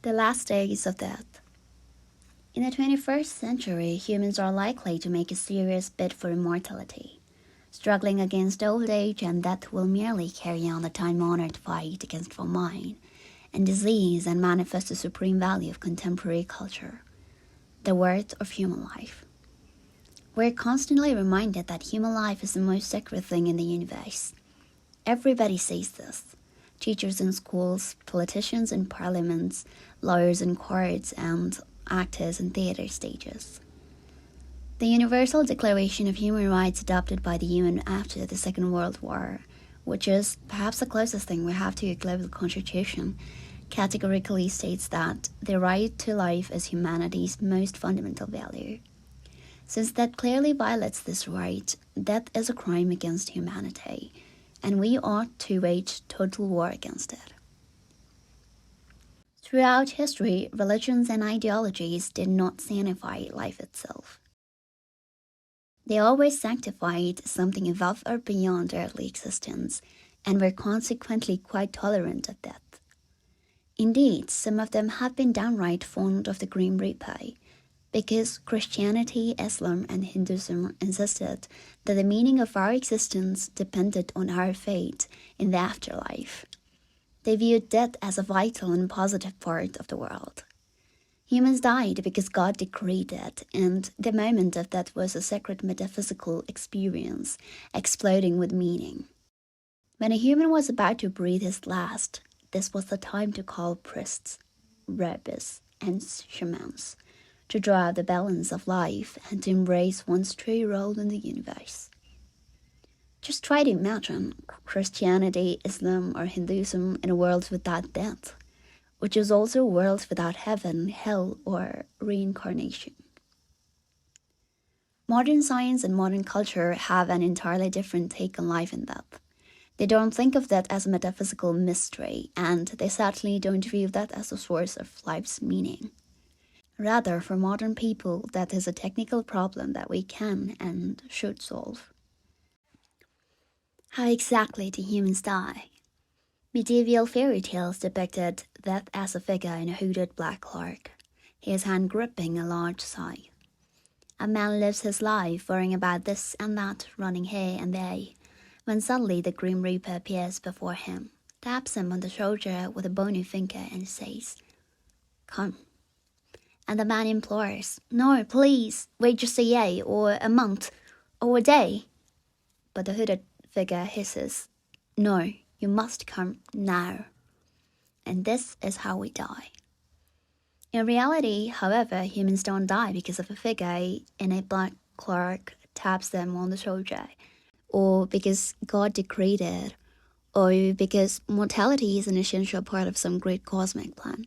The last days of death. In the 21st century, humans are likely to make a serious bid for immortality. Struggling against old age and death will merely carry on the time-honored fight against famine and disease and manifest the supreme value of contemporary culture, the worth of human life. We're constantly reminded that human life is the most sacred thing in the universe. Everybody says this. Teachers in schools, politicians in parliaments, lawyers in courts, and actors in theatre stages. The Universal Declaration of Human Rights adopted by the UN after the Second World War, which is perhaps the closest thing we have to a global constitution, categorically states that the right to life is humanity's most fundamental value. Since that clearly violates this right, death is a crime against humanity, and we ought to wage total war against it. Throughout history, religions and ideologies did not sanctify life itself. They always sanctified something above or beyond earthly existence, and were consequently quite tolerant of death. Indeed, some of them have been downright fond of the Grim Reaper, because Christianity, Islam, and Hinduism insisted that the meaning of our existence depended on our fate in the afterlife. They viewed death as a vital and positive part of the world. Humans died because God decreed it, and the moment of death was a sacred metaphysical experience, exploding with meaning. When a human was about to breathe his last, this was the time to call priests, rabbis, and shamans, to draw out the balance of life and to embrace one's true role in the universe. Just try to imagine Christianity, Islam, or Hinduism in a world without death, which is also a world without heaven, hell, or reincarnation. Modern science and modern culture have an entirely different take on life and death. They don't think of that as a metaphysical mystery, and they certainly don't view that as the source of life's meaning. Rather, for modern people, that is a technical problem that we can and should solve. How exactly do humans die? Medieval fairy tales depicted death as a figure in a hooded black cloak, his hand gripping a large scythe. A man lives his life worrying about this and that, running here and there, when suddenly the Grim Reaper appears before him, taps him on the shoulder with a bony finger and says, "Come." And the man implores, "No, please, wait just a year, or a month, or a day." But the hooded figure hisses, "No, you must come now." And this is how we die. In reality, however, humans don't die because of a figure in a black cloak taps them on the shoulder, or because God decreed it, or because mortality is an essential part of some great cosmic plan.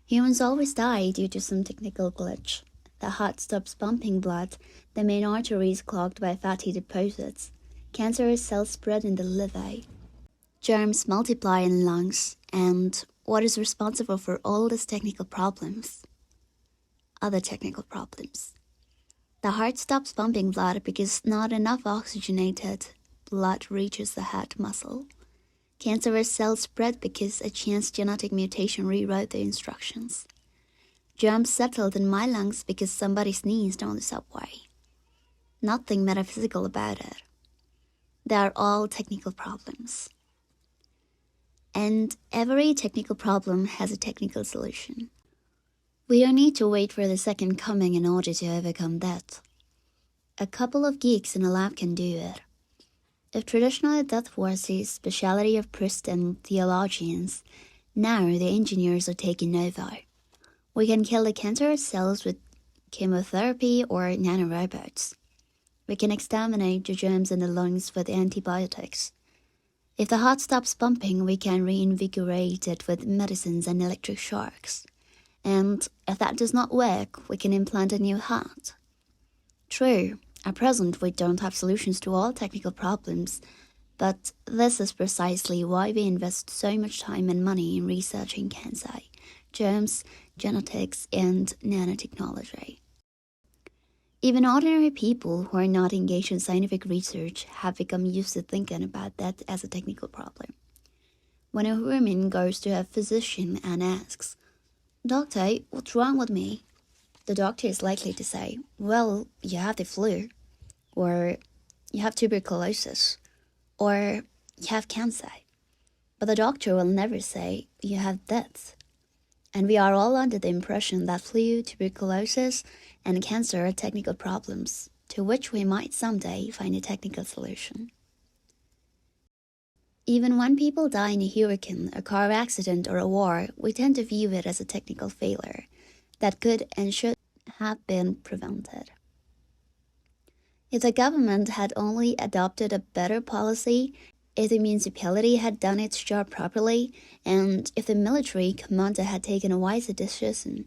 Humans always die due to some technical glitch. The heart stops pumping blood, the main arteries clogged by fatty deposits, cancerous cells spread in the liver, germs multiply in lungs, and what is responsible for all these technical problems? Other technical problems. The heart stops pumping blood because not enough oxygenated blood reaches the heart muscle. Cancerous cells spread because a chance genetic mutation rewrote the instructions. Germs settled in my lungs because somebody sneezed on the subway. Nothing metaphysical about it. They are all technical problems. And every technical problem has a technical solution. We don't need to wait for the second coming in order to overcome death. A couple of geeks in a lab can do it. If traditionally death was the speciality of priests and theologians, now the engineers are taking over. We can kill the cancerous cells with chemotherapy or nanorobots. We can exterminate the germs in the lungs with antibiotics. If the heart stops pumping, we can reinvigorate it with medicines and electric shocks. And if that does not work, we can implant a new heart. True, at present we don't have solutions to all technical problems, but this is precisely why we invest so much time and money in researching cancer, germs, genetics, and nanotechnology. Even ordinary people who are not engaged in scientific research have become used to thinking about that as a technical problem. When a woman goes to a physician and asks, "Doctor, what's wrong with me?" The doctor is likely to say, "Well, you have the flu," or "You have tuberculosis," or "You have cancer." But the doctor will never say, "You have death." And we are all under the impression that flu, tuberculosis, and cancer are technical problems, to which we might someday find a technical solution. Even when people die in a hurricane, a car accident, or a war, we tend to view it as a technical failure that could and should have been prevented. If the government had only adopted a better policy, if the municipality had done its job properly, and if the military commander had taken a wiser decision,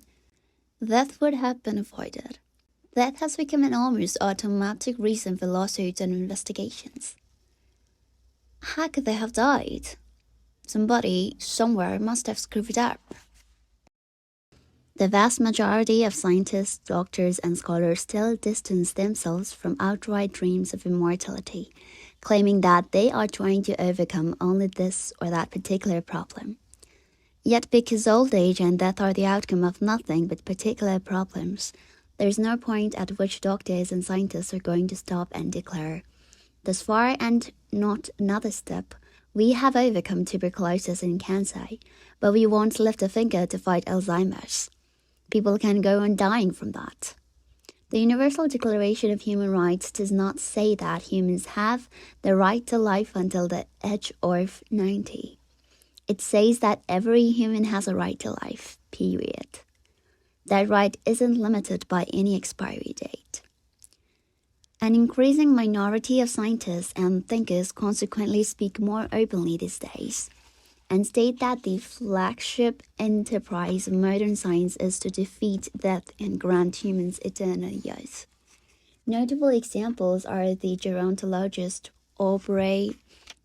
death would have been avoided. Death has become an almost automatic reason for lawsuits and investigations. How could they have died? Somebody, somewhere, must have screwed up. The vast majority of scientists, doctors, and scholars still distance themselves from outright dreams of immortality, claiming that they are trying to overcome only this or that particular problem. Yet because old age and death are the outcome of nothing but particular problems, there is no point at which doctors and scientists are going to stop and declare, "Thus far and not another step, we have overcome tuberculosis and cancer, but we won't lift a finger to fight Alzheimer's." People can go on dying from that. The Universal Declaration of Human Rights does not say that humans have the right to life until the age of 90. It says that every human has a right to life, period. That right isn't limited by any expiry date. An increasing minority of scientists and thinkers consequently speak more openly these days and state that the flagship enterprise of modern science is to defeat death and grant humans eternal youth. Notable examples are the gerontologist Aubrey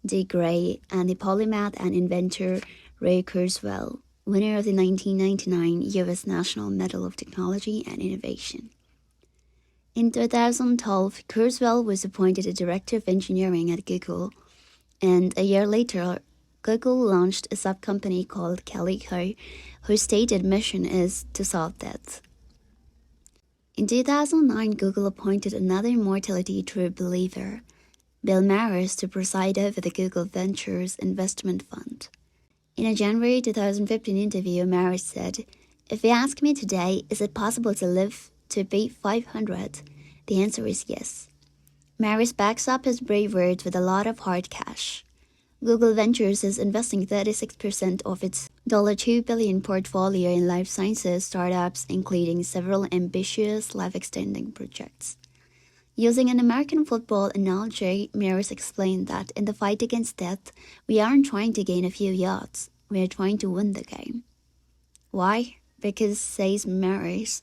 de Grey and the polymath and inventor Ray Kurzweil, winner of the 1999 U.S. National Medal of Technology and Innovation. In 2012, Kurzweil was appointed a director of engineering at Google, and a year later, Google launched a sub-company called Calico, whose stated mission is to solve death. In 2009, Google appointed another immortality true believer, Bill Maris, to preside over the Google Ventures Investment Fund. In a January 2015 interview, Maris said, "If you ask me today, is it possible to live to be 500? The answer is yes." Maris backs up his brave words with a lot of hard cash. Google Ventures is investing 36% of its $2 billion portfolio in life sciences startups, including several ambitious life-extending projects. Using an American football analogy, Maris explained that in the fight against death, we aren't trying to gain a few yards, we are trying to win the game. Why? Because, says Maris,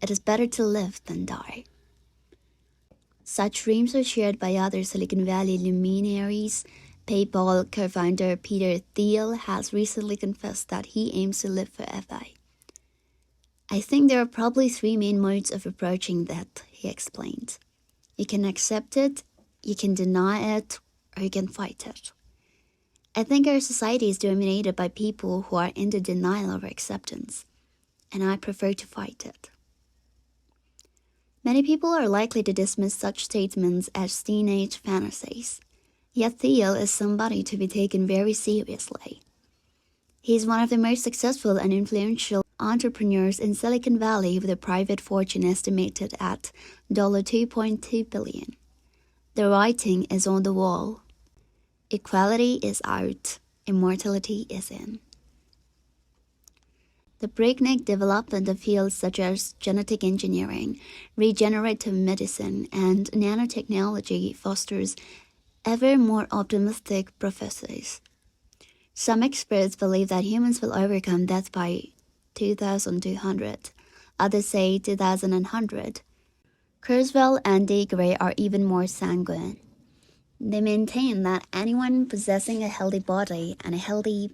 it is better to live than die. Such dreams are shared by other Silicon Valley luminaries. PayPal co-founder Peter Thiel has recently confessed that he aims to live forever. "I think there are probably three main modes of approaching death," he explained. "You can accept it, you can deny it, or you can fight it. I think our society is dominated by people who are in the denial of acceptance, and I prefer to fight it." Many people are likely to dismiss such statements as teenage fantasies. Yet Thiel is somebody to be taken very seriously. He is one of the most successful and influential entrepreneurs in Silicon Valley, with a private fortune estimated at $2.2 billion. The writing is on the wall. Equality is out. Immortality is in. The breakneck development of fields such as genetic engineering, regenerative medicine, and nanotechnology fosters ever more optimistic prophecies. Some experts believe that humans will overcome death by 2200. Others say 2100. Kurzweil and de Grey are even more sanguine. They maintain that anyone possessing a healthy body and a healthy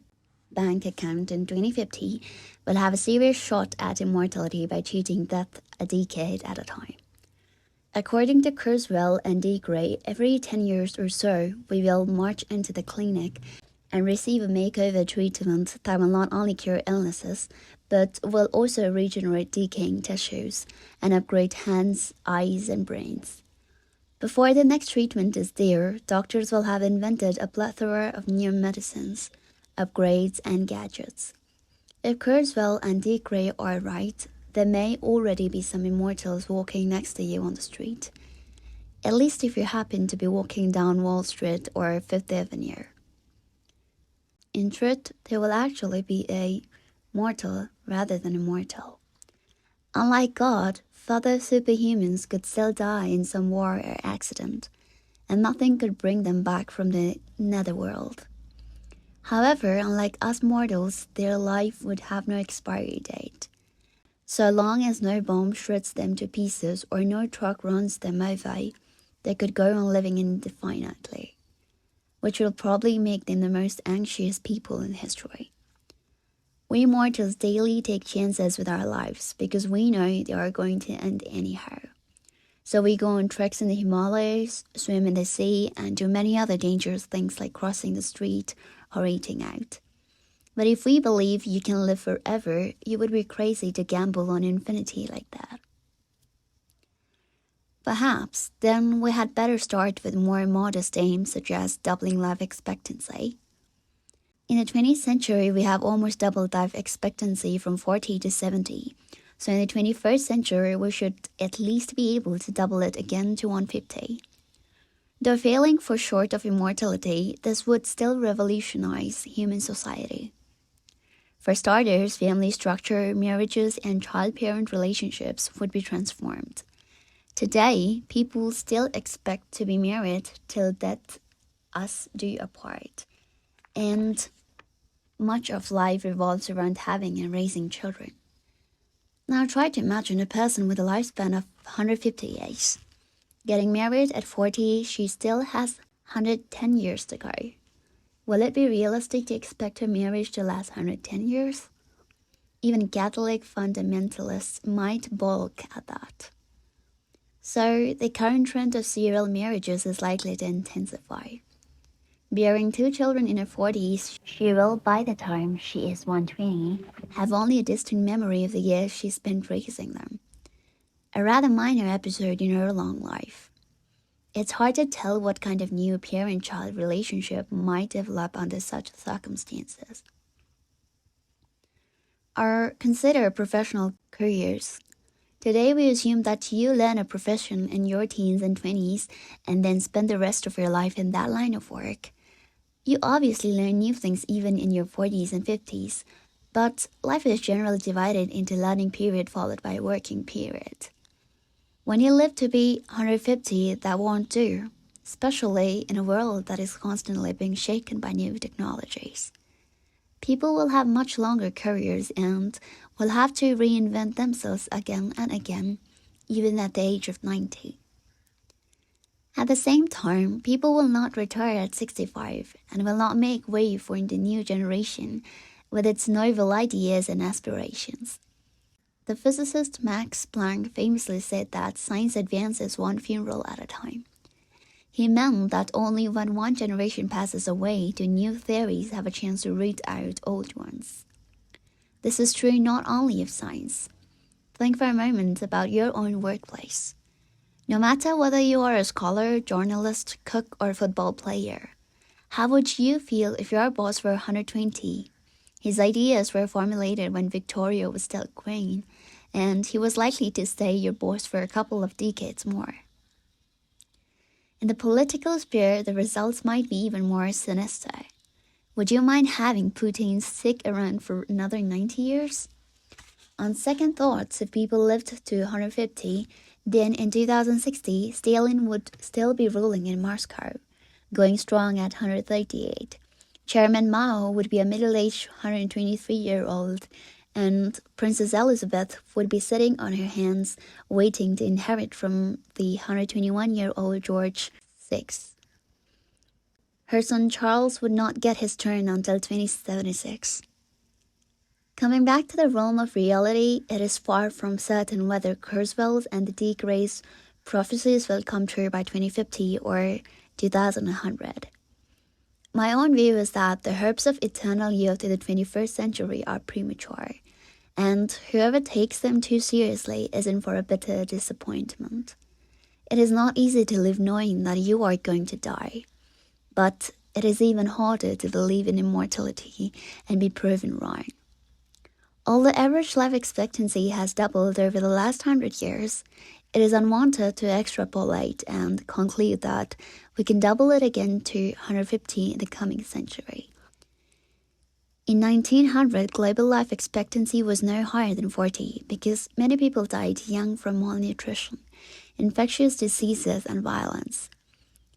bank account in 2050 will have a serious shot at immortality by cheating death a decade at a time. According to Kurzweil and de Grey, every 10 years or so, we will march into the clinic and receive a makeover treatment that will not only cure illnesses, but will also regenerate decaying tissues and upgrade hands, eyes, and brains. Before the next treatment is there, doctors will have invented a plethora of new medicines, upgrades, and gadgets. If Kurzweil and Dick Gray are right, there may already be some immortals walking next to you on the street, at least if you happen to be walking down Wall Street or Fifth Avenue. In truth, there will actually be a mortal rather than immortal. Unlike God, other superhumans could still die in some war or accident, and nothing could bring them back from the netherworld. However, unlike us mortals, their life would have no expiry date. So long as no bomb shreds them to pieces or no truck runs them over, they could go on living indefinitely, which will probably make them the most anxious people in history. We mortals daily take chances with our lives because we know they are going to end anyhow. So we go on treks in the Himalayas, swim in the sea, and do many other dangerous things like crossing the street or eating out. But if we believe you can live forever, you would be crazy to gamble on infinity like that. Perhaps, then we had better start with more modest aims such as doubling life expectancy. In the 20th century, we have almost doubled life expectancy from 40 to 70. So in the 21st century, we should at least be able to double it again to 150. Though failing for short of immortality, this would still revolutionize human society. For starters, family structure, marriages, and child-parent relationships would be transformed. Today, people still expect to be married till death us do apart. And much of life revolves around having and raising children. Now try to imagine a person with a lifespan of 150 years. Getting married at 40, she still has 110 years to go. Will it be realistic to expect her marriage to last 110 years? Even Catholic fundamentalists might balk at that. So, the current trend of serial marriages is likely to intensify. Bearing 2 children in her 40s, she will, by the time she is 120, have only a distant memory of the years she spent raising them. A rather minor episode in her long life. It's hard to tell what kind of new parent-child relationship might develop under such circumstances. Or consider professional careers. Today we assume that you learn a profession in your teens and 20s and then spend the rest of your life in that line of work. You obviously learn new things even in your 40s and 50s, but life is generally divided into learning period followed by working period. When you live to be 150, that won't do, especially in a world that is constantly being shaken by new technologies. People will have much longer careers and will have to reinvent themselves again and again, even at the age of 90. At the same time, people will not retire at 65 and will not make way for the new generation with its novel ideas and aspirations. The physicist Max Planck famously said that science advances one funeral at a time. He meant that only when one generation passes away do new theories have a chance to root out old ones. This is true not only of science. Think for a moment about your own workplace. No matter whether you are a scholar, journalist, cook, or football player, how would you feel if your boss were 120? His ideas were formulated when Victoria was still queen, and he was likely to stay your boss for a couple of decades more. In the political sphere, the results might be even more sinister. Would you mind having Putin stick around for another 90 years? On second thoughts, if people lived to 150, then in 2060, Stalin would still be ruling in Moscow, going strong at 138. Chairman Mao would be a middle-aged 123-year-old, and Princess Elizabeth would be sitting on her hands, waiting to inherit from the 121-year-old George VI. Her son Charles would not get his turn until 2076. Coming back to the realm of reality, it is far from certain whether Kurzweil's and the D. Gray's prophecies will come true by 2050 or 2100. My own view is that the hopes of eternal youth in the 21st century are premature, and whoever takes them too seriously is in for a bitter disappointment. It is not easy to live knowing that you are going to die, but it is even harder to believe in immortality and be proven wrong. Although average life expectancy has doubled over the last 100 years, it is unwanted to extrapolate and conclude that we can double it again to 150 in the coming century. In 1900, global life expectancy was no higher than 40 because many people died young from malnutrition, infectious diseases, and violence.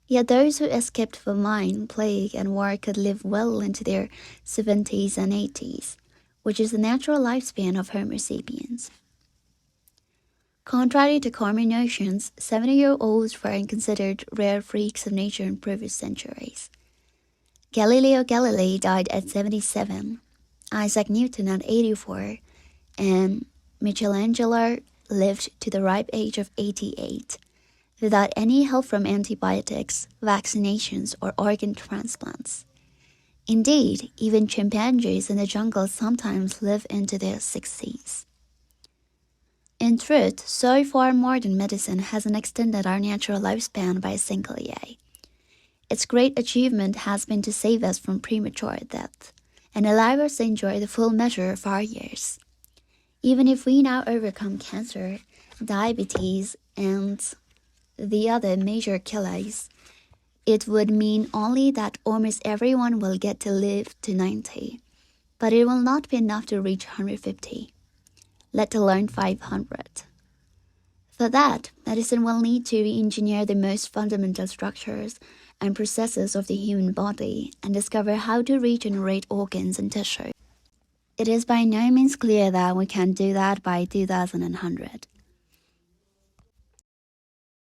Yet those who escaped famine, plague, and war could live well into their 70s and 80s, which is the natural lifespan of Homo sapiens. Contrary to common notions, 70-year-olds weren't considered rare freaks of nature in previous centuries. Galileo Galilei died at 77, Isaac Newton at 84, and Michelangelo lived to the ripe age of 88, without any help from antibiotics, vaccinations, or organ transplants. Indeed, even chimpanzees in the jungle sometimes live into their 60s. In truth, so far modern medicine hasn't extended our natural lifespan by a single year. Its great achievement has been to save us from premature death and allow us to enjoy the full measure of our years. Even if we now overcome cancer, diabetes, and the other major killers, it would mean only that almost everyone will get to live to 90, but it will not be enough to reach 150, let alone 500. For that, medicine will need to re-engineer the most fundamental structures and processes of the human body and discover how to regenerate organs and tissue. It is by no means clear that we can do that by 2100.